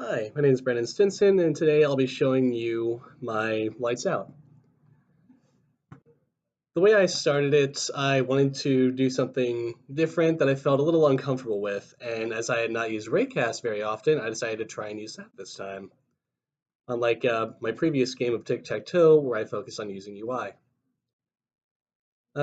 Hi, my name is Brandon Stinson, and today I'll be showing you my lights out. The way I started it, I wanted to do something different that I felt a little uncomfortable with, and as I had not used Raycast very often, I decided to try and use that this time. Unlike my previous game of tic-tac-toe, where I focused on using UI.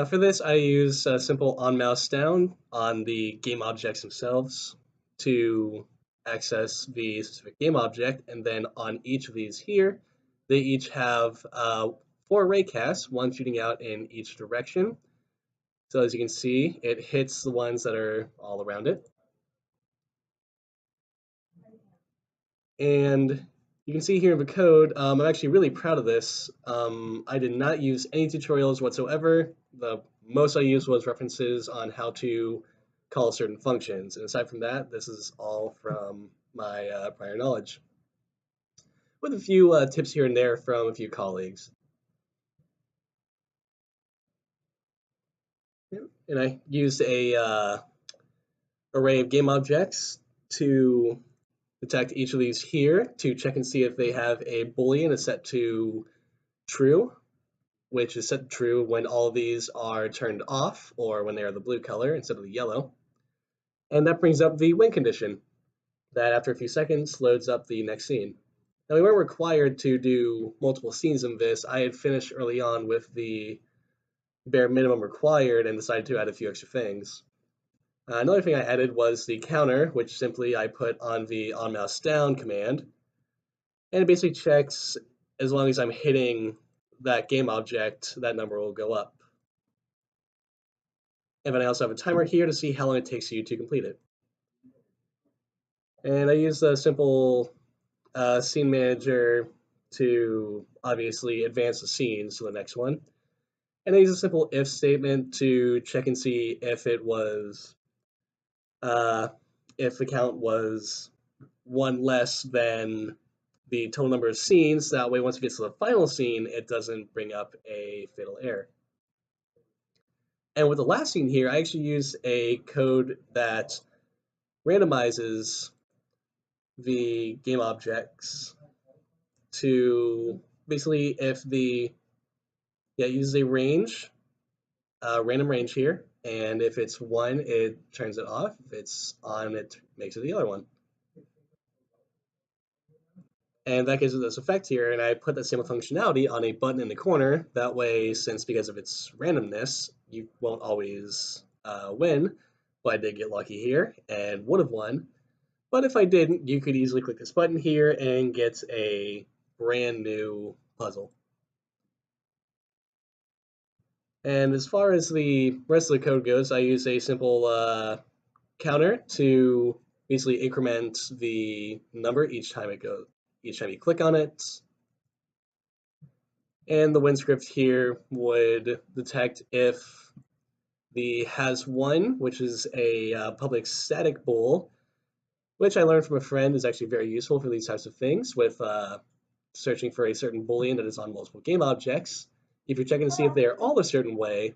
For this, I use simple on-mouse down on the game objects themselves to access the specific game object, and then on each of these here, they each have 4 raycasts, one shooting out in each direction. So as you can see, it hits the ones that are all around it. And you can see here in the code, I'm actually really proud of this. I did not use any tutorials whatsoever. The most I used was references on how to call certain functions. And aside from that, this is all from my prior knowledge, with a few tips here and there from a few colleagues. And I used a array of game objects to detect each of these here to check and see if they have a boolean is set to true, which is set to true when all of these are turned off or when they are the blue color instead of the yellow. And that brings up the win condition that after a few seconds loads up the next scene. Now we weren't required to do multiple scenes in this. I had finished early on with the bare minimum required and decided to add a few extra things. Another thing I added was the counter, which simply I put on the on mouse down command. And it basically checks as long as I'm hitting that game object, that number will go up. And then I also have a timer here to see how long it takes you to complete it. And I use the simple scene manager to obviously advance the scenes to the next one. And I use a simple if statement to check and see if it was, if the count was one less than the total number of scenes. That way, once it gets to the final scene, it doesn't bring up a fatal error. And with the last scene here, I actually use a code that randomizes the game objects to basically if the, it uses a range, random range here, and if it's 1, it turns it off. If it's on, it makes it the other one. And that gives it this effect here, and I put that same functionality on a button in the corner. That way, since because of its randomness, you won't always win, but I did get lucky here and would have won. But if I didn't, you could easily click this button here and get a brand new puzzle. And as far as the rest of the code goes, I use a simple counter to basically increment the number each time it goes, each time you click on it. And the win script here would detect if the has one, which is a public static bool, which I learned from a friend is actually very useful for these types of things with searching for a certain boolean that is on multiple game objects. If you're checking to see if they are all a certain way,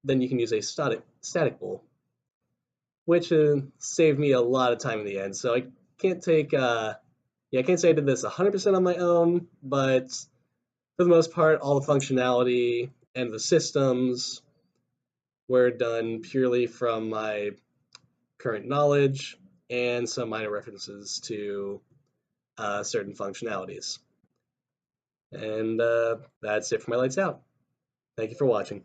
then you can use a static bool, which saved me a lot of time in the end. So I can't take, I can't say I did this 100% on my own, but for the most part, all the functionality and the systems were done purely from my current knowledge and some minor references to certain functionalities. And that's it for my lights out. Thank you for watching.